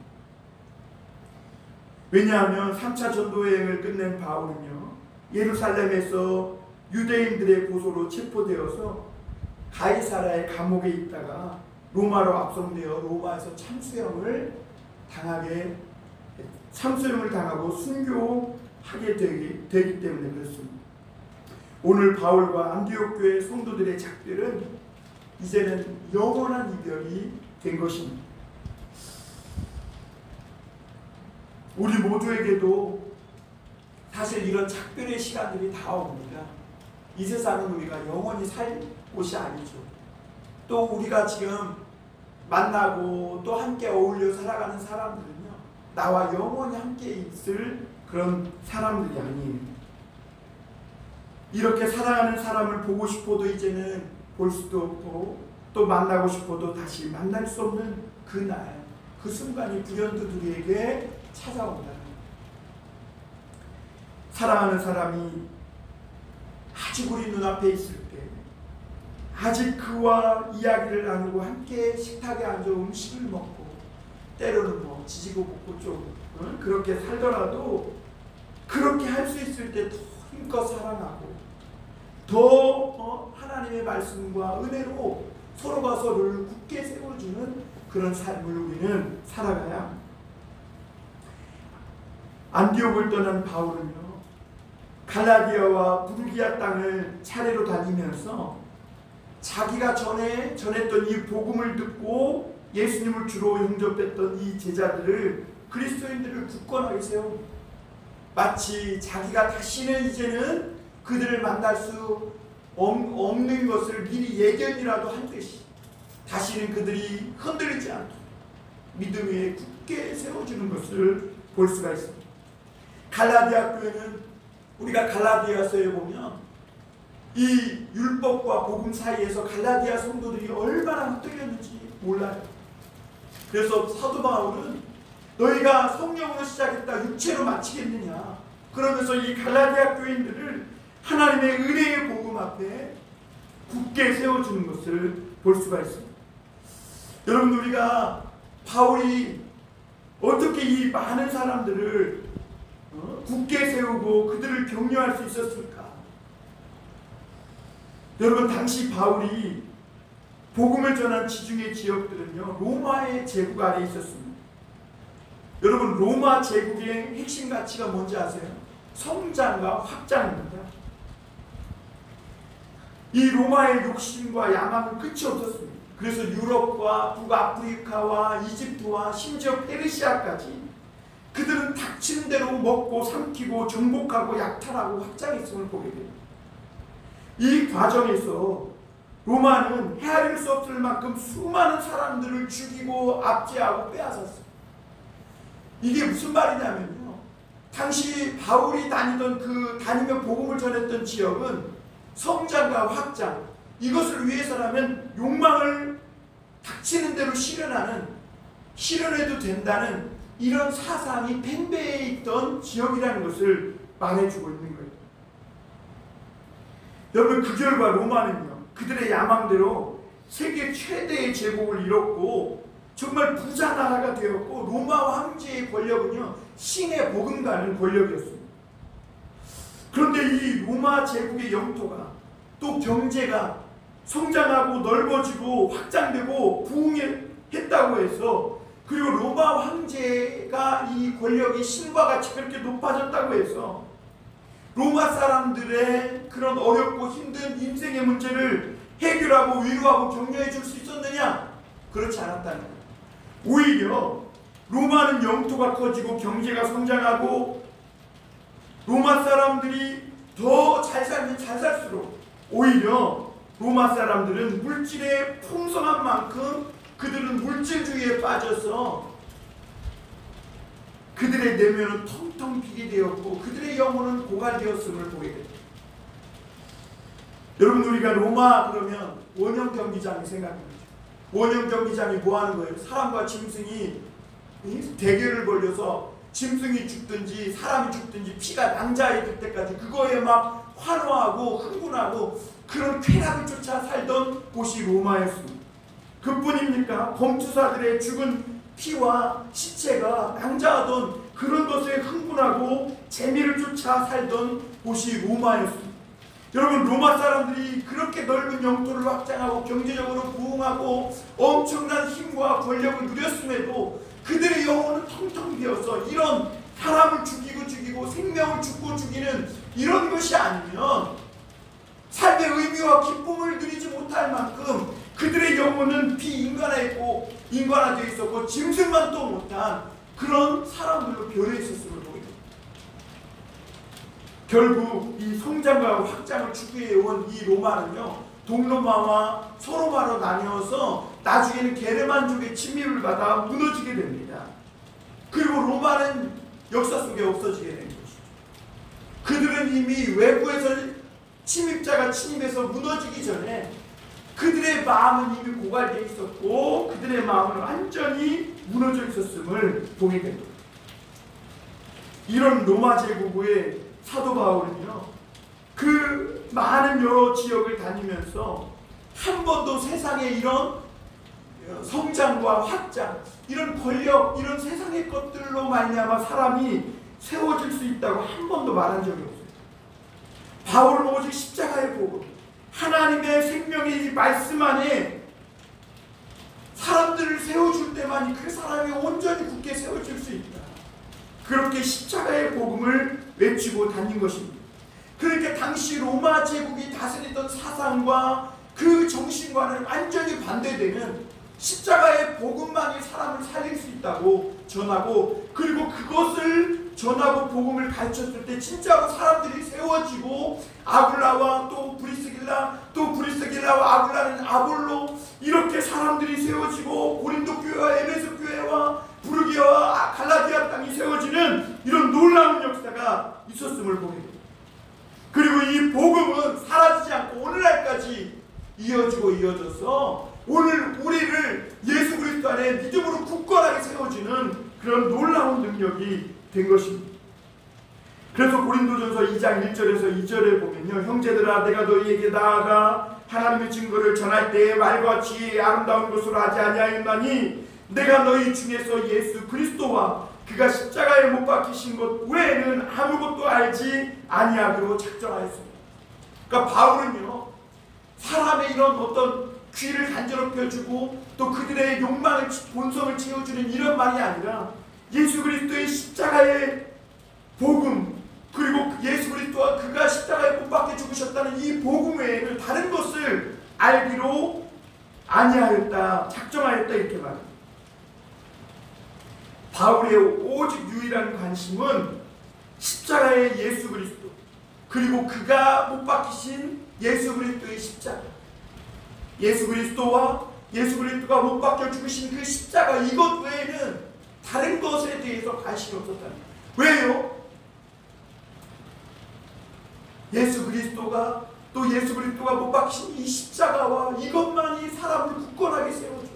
왜냐하면 3차 전도여행을 끝낸 바울은요 예루살렘에서 유대인들의 고소로 체포되어서 가이사라의 감옥에 있다가 로마로 압송되어 로마에서 참수형을 당하고 순교하게 되기 때문에 그렇습니다. 오늘 바울과 안디옥 교회 성도들의 작별은 이제는 영원한 이별이 된 것입니다. 우리 모두에게도 사실 이런 작별의 시간들이 다 옵니다. 이 세상은 우리가 영원히 살 곳이 아니죠. 또 우리가 지금 만나고 또 함께 어울려 살아가는 사람들은요 나와 영원히 함께 있을 그런 사람들이 아니에요. 이렇게 사랑하는 사람을 보고 싶어도 이제는 볼 수도 없고 또 만나고 싶어도 다시 만날 수 없는 그날, 그 순간이 불현듯 우리에게 찾아온다. 사랑하는 사람이 아직 우리 눈앞에 있을 때 아직 그와 이야기를 나누고 함께 식탁에 앉아 음식을 먹고 때로는 뭐 지지고 볶고 좀 그렇게 살더라도 그렇게 할 수 있을 때 더 힘껏 사랑하고 더 하나님의 말씀과 은혜로 서로가 서로를 굳게 세워주는 그런 삶을 우리는 살아가야 합니다. 안디옥을 떠난 바울은요 갈라디아와 부르기아 땅을 차례로 다니면서 자기가 전했던 이 복음을 듣고 예수님을 주로 영접했던 이 제자들을 그리스도인들을 굳건하게 세웁니다. 마치 자기가 다시는 이제는 그들을 만날 수 없는 것을 미리 예견이라도 한 듯이 다시는 그들이 흔들리지 않게 믿음 위에 굳게 세워주는 것을 볼 수가 있습니다. 갈라디아 교회는 우리가 갈라디아서에 보면 이 율법과 복음 사이에서 갈라디아 성도들이 얼마나 흩갈렸는지 몰라요. 그래서 사도 바울은 너희가 성령으로 시작했다 육체로 마치겠느냐, 그러면서 이 갈라디아 교인들을 하나님의 은혜의 복음 앞에 굳게 세워주는 것을 볼 수가 있습니다. 여러분, 우리가 바울이 어떻게 이 많은 사람들을 굳게 세우고 그들을 격려할 수 있었을까? 여러분, 당시 바울이 복음을 전한 지중해 지역들은요, 로마의 제국 아래에 있었습니다. 여러분, 로마 제국의 핵심 가치가 뭔지 아세요? 성장과 확장입니다. 이 로마의 욕심과 야망은 끝이 없었습니다. 그래서 유럽과 북아프리카와 이집트와 심지어 페르시아까지 그들은 닥치는 대로 먹고 삼키고 정복하고 약탈하고 확장했음을 보게 됩니다. 이 과정에서 로마는 헤아릴 수 없을 만큼 수많은 사람들을 죽이고 압제하고 빼앗았어요. 이게 무슨 말이냐면요, 당시 바울이 다니며 복음을 전했던 지역은 성장과 확장, 이것을 위해서라면 욕망을 닥치는 대로 실현해도 된다는 이런 사상이 팽배해 있던 지역이라는 것을 말해주고 있는 거예요. 여러분, 그 결과 로마는요, 그들의 야망대로 세계 최대의 제국을 이뤘고 정말 부자 나라가 되었고, 로마 황제의 권력은요, 신의 버금가는 권력이었습니다. 그런데 이 로마 제국의 영토가 또 경제가 성장하고 넓어지고 확장되고 부흥했다고 해서, 그리고 로마 황제가 이 권력이 신과 같이 그렇게 높아졌다고 해서 로마 사람들의 그런 어렵고 힘든 인생의 문제를 해결하고 위로하고 격려해 줄 수 있었느냐? 그렇지 않았다는 거예요. 오히려 로마는 영토가 커지고 경제가 성장하고 로마 사람들이 더 잘 살면 잘 살수록 오히려 로마 사람들은 물질의 풍성한 만큼 그들은 물질주의에 빠져서 그들의 내면은 텅텅 비게 되었고 그들의 영혼은 고갈되었음을 보게 됩니다. 여러분, 우리가 로마 그러면 원형 경기장이 생각나죠. 원형 경기장이 뭐 하는 거예요? 사람과 짐승이 대결을 벌여서 짐승이 죽든지 사람이 죽든지 피가 낭자해 들 때까지 그거에 막 환호하고 흥분하고 그런 쾌락을 쫓아 살던 곳이 로마였습니다. 그뿐입니까? 검투사들의 죽은 피와 시체가 낭자하던 그런 것에 흥분하고 재미를 쫓아 살던 곳이 로마였습니다. 여러분, 로마 사람들이 그렇게 넓은 영토를 확장하고 경제적으로 부흥하고 엄청난 힘과 권력을 누렸음에도 그들의 영혼은 텅텅 비어서 이런 사람을 죽이고 생명을 죽이는 이런 것이 아니면 삶의 의미와 기쁨을 누리지 못할 만큼 그들의 영혼은 인간화되어 있었고 짐승만 또 못한 그런 사람들로 변해 있었음을 보게 됩니다. 결국 이 성장과 확장을 추구해온 이 로마는요, 동로마와 서로마로 나뉘어서 나중에는 게르만족의 침입을 받아 무너지게 됩니다. 그리고 로마는 역사 속에 없어지게 된 것이죠. 그들은 이미 외부에서 침입자가 침입해서 무너지기 전에 그들의 마음은 이미 고갈되어 있었고 그들의 마음은 완전히 무너져 있었음을 보게 됩니다. 이런 로마 제국의 사도 바울은요, 그 많은 여러 지역을 다니면서 한 번도 세상에 이런 성장과 확장, 이런 권력, 이런 세상의 것들로 말미암아 사람이 세워질 수 있다고 한 번도 말한 적이 없어요. 바울은 오직 십자가의 복음, 하나님의 생명의 이 말씀 안에 사람들을 세워줄 때만이 그 사람이 온전히 굳게 세워질 수 있다. 그렇게 십자가의 복음을 외치고 다닌 것입니다. 그러니까 당시 로마 제국이 다스리던 사상과 그 정신과는 완전히 반대되는 십자가의 복음만이 사람을 살릴 수 있다고 전하고, 그리고 그것을 전하고 복음을 가르쳤을 때 진짜로 사람들이 세워지고, 아굴라와 또 브리스길라, 또 브리스길라와 아굴라는 아볼로, 이렇게 사람들이 세워지고 고린도 교회와 에베소 교회와 부르기아와 갈라디아 땅이 세워지는 이런 놀라운 역사가 있었음을 보게 됩니다. 그리고 이 복음은 사라지지 않고 오늘날까지 이어지고 이어져서 오늘 우리를 예수 그리스도 안에 믿음으로 굳건하게 세워지는 그런 놀라운 능력이 된 것입니다. 그래서 고린도전서 2장 1절에서 2절에 보면요, 형제들아 내가 너희에게 나아가 하나님의 증거를 전할 때에 말과 같이 아름다운 것으로 하지 아니하였나니 내가 너희 중에서 예수 그리스도와 그가 십자가에 못 박히신 것 외에는 아무것도 알지 아니하기로 작정하였습니다. 그러니까 바울은요, 사람의 이런 어떤 귀를 간지럽혀주고 또 그들의 욕망을, 본성을 채워주는 이런 말이 아니라 예수 그리스도의 십자가의 복음, 그리고 예수 그리스도와 그가 십자가에 못 박혀 죽으셨다는 이 복음 외에는 다른 것을 알기로 아니하였다, 작정하였다, 이렇게 말합니다. 바울의 오직 유일한 관심은 십자가의 예수 그리스도, 그리고 그가 못 박히신 예수 그리스도의 십자가, 예수 그리스도와 예수 그리스도가 못 박혀 죽으신 그 십자가, 이것 외에는 다른 것에 대해서 관심이 없었다는 거예요. 왜요? 예수 그리스도가, 또 예수 그리스도가 못 박히신 이 십자가와 이것만이 사람을 굳건하게 세워줘,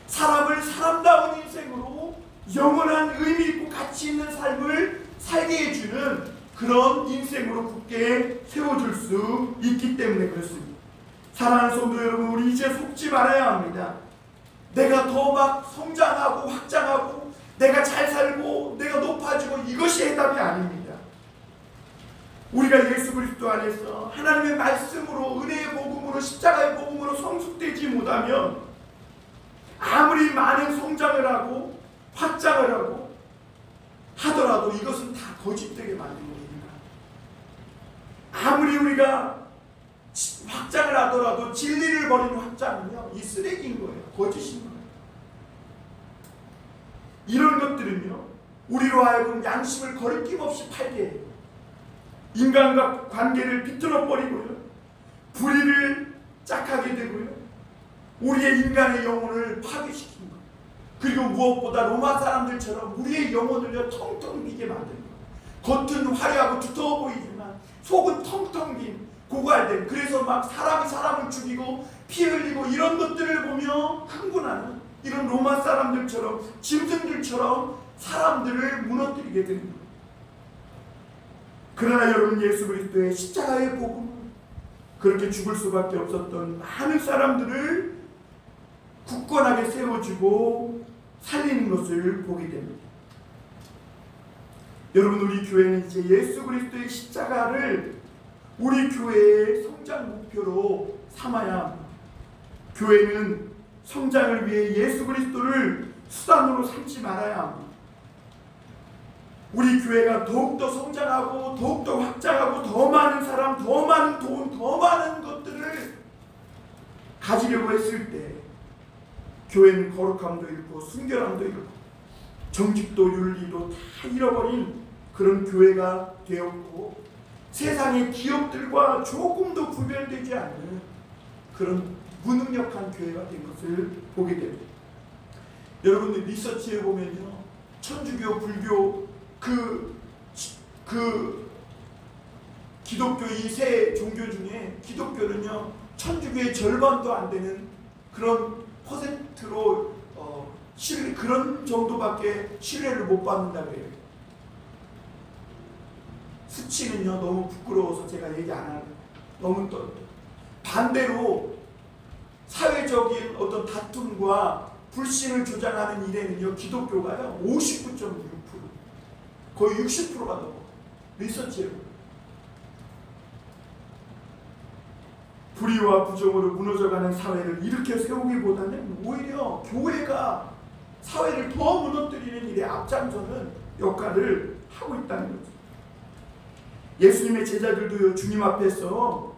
사람을 사람다운 인생으로 영원한 의미 있고 가치 있는 삶을 살게 해주는 그런 인생으로 굳게 세워줄 수 있기 때문에 그렇습니다. 사랑하는 성도 여러분, 우리 이제 속지 말아야 합니다. 내가 더 막 성장하고 확장하고 내가 잘 살고 내가 높아지고 이것이 해답이 아닙니다. 우리가 예수 그리스도 안에서 하나님의 말씀으로, 은혜의 복음으로, 십자가의 복음으로 성숙되지 못하면 아무리 많은 성장을 하고 확장을 하고 하더라도 이것은 다 거짓되게 만드는 겁니다. 아무리 우리가 확장을 하더라도 진리를 버리는 확장은요, 이 쓰레기인 거예요. 거짓인 거예요. 이런 것들은요, 우리로 하여금 양심을 거리낌 없이 팔게 해요. 인간과 관계를 비틀어 버리고요, 불의를 짝하게 되고요, 우리의 인간의 영혼을 파괴시키는 거예요. 그리고 무엇보다 로마 사람들처럼 우리의 영혼을요 텅텅 비게 만드는 거예요. 겉은 화려하고 두터워 보이지만 속은 텅텅 빈 고갈된, 그래서 막 사람이 사람을 죽이고 피 흘리고 이런 것들을 보며 흥분하는 이런 로마 사람들처럼, 짐승들처럼 사람들을 무너뜨리게 되는 거예요. 그러나 여러분, 예수 그리스도의 십자가의 복음은 그렇게 죽을 수밖에 없었던 많은 사람들을 굳건하게 세워주고 살리는 것을 보게 됩니다. 여러분, 우리 교회는 이제 예수 그리스도의 십자가를 우리 교회의 성장 목표로 삼아야 합니다. 교회는 성장을 위해 예수 그리스도를 수단으로 삼지 말아야 합니다. 우리 교회가 더욱더 성장하고 더욱더 확장하고 더 많은 사람, 더 많은 돈, 더 많은 것들을 가지려고 했을 때 교회는 거룩함도 잃고 순결함도 잃고 정직도 윤리도 다 잃어버린 그런 교회가 되었고, 세상의 기업들과 조금도 구별되지 않는 그런 무능력한 교회가 된 것을 보게 됩니다. 여러분들 리서치에 보면요, 천주교, 불교, 기독교 이 세 종교 중에 기독교는요, 천주교의 절반도 안 되는 그런 퍼센트로 그런 정도밖에 신뢰를 못 받는다고 해요. 수치는요 너무 부끄러워서 제가 얘기 안 하는, 너무 반대로 사회적인 어떤 다툼과 불신을 조장하는 일에는요 기독교가요 59.6%, 거의 60%가 넘어. 리서치에 불의와 부정으로 무너져가는 사회를 일으켜 세우기보다는 오히려 교회가 사회를 더 무너뜨리는 일에 앞장서는 역할을 하고 있다는 거죠. 예수님의 제자들도요, 주님 앞에서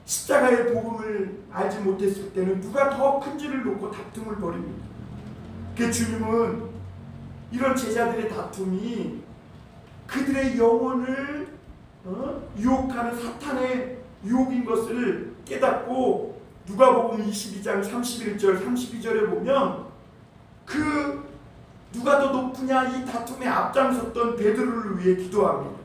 십자가의 복음을 알지 못했을 때는 누가 더 큰지를 놓고 다툼을 벌입니다. 그 주님은 이런 제자들의 다툼이 그들의 영혼을 유혹하는 사탄의 유혹인 것을 깨닫고 누가복음 22장 31절 32절에 보면 그 누가 더 높으냐 이 다툼에 앞장섰던 베드로를 위해 기도합니다.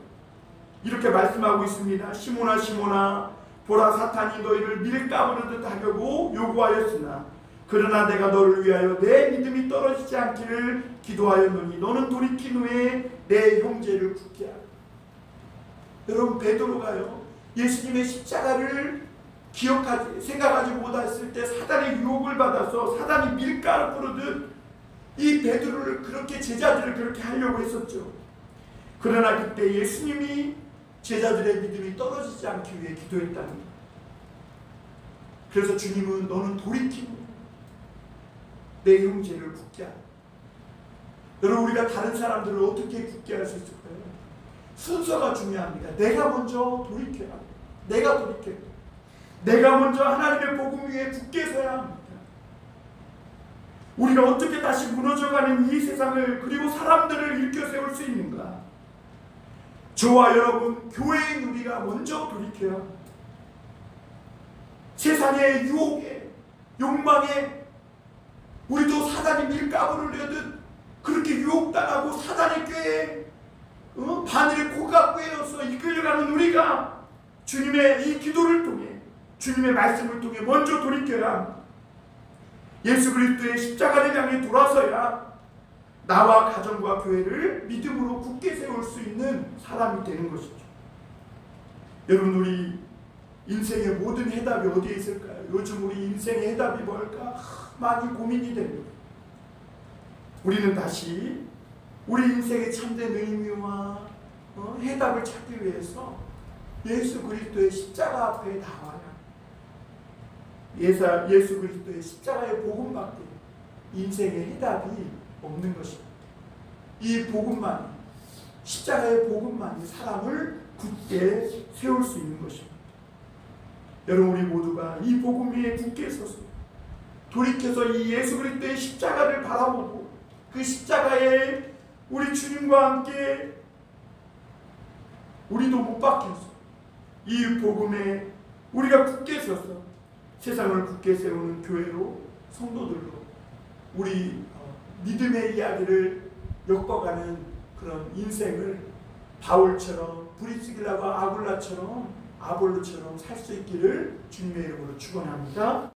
이렇게 말씀하고 있습니다. 시몬아 시몬아 보라 사탄이 너희를 밀가부르듯 하려고 요구하였으나 그러나 내가 너를 위하여 내 믿음이 떨어지지 않기를 기도하였노니 너는 돌이킨 후에 내 형제를 굳게 하라. 여러분 베드로가요 예수님의 십자가를 생각하지 못했을 때 사단의 유혹을 받아서 사단이 밀가루 뿌르듯 이 베드로를 그렇게 제자들을 그렇게 하려고 했었죠. 그러나 그때 예수님이 제자들의 믿음이 떨어지지 않기 위해 기도했다는 거예요. 그래서 주님은 너는 돌이키고 내 형제를 굳게 하라. 여러분 우리가 다른 사람들을 어떻게 굳게 할 수 있을까요? 순서가 중요합니다. 내가 먼저 돌이켜야 합니다. 내가 돌이켜야 합니다. 내가 먼저 하나님의 복음 위에 굳게 서야 합니다. 우리가 어떻게 다시 무너져가는 이 세상을 그리고 사람들을 일으켜 세울 수 있는가? 저와 여러분 교회인 우리가 먼저 돌이켜야 합니다. 세상의 유혹에 욕망에 우리도 사단이 밀가부를 내듯 그렇게 유혹당하고 사단의 꾀에 바늘에 코가 꿰어서 이끌려가는 우리가 주님의 이 기도를 통해 주님의 말씀을 통해 먼저 돌이켜야 합니다. 예수 그리스도의 십자가를 향해 돌아서야 나와 가정과 교회를 믿음으로 굳게 세울 수 있는 사람이 되는 것이죠. 여러분 우리 인생의 모든 해답이 어디에 있을까요? 요즘 우리 인생의 해답이 뭘까? 많이 고민이 됩니다. 우리는 다시 우리 인생의 참된 의미와 해답을 찾기 위해서 예수 그리스도의 십자가 앞에 나와야 예수 그리스도의 십자가의 복음밖에 인생의 해답이 없는 것입니다. 이 복음만 십자가의 복음만이 사람을 굳게 세울 수 있는 것입니다. 여러분 우리 모두가 이 복음 위에 굳게 서서 돌이켜서 이 예수 그리스도의 십자가를 바라보고 그 십자가에 우리 주님과 함께 우리도 못 박혀서 이 복음에 우리가 굳게 서서 세상을 굳게 세우는 교회로 성도들로 우리 믿음의 이야기를 엮어가는 그런 인생을 바울처럼 브리스길라와 아굴라처럼 아볼로처럼 살 수 있기를 주님의 이름으로 축원합니다.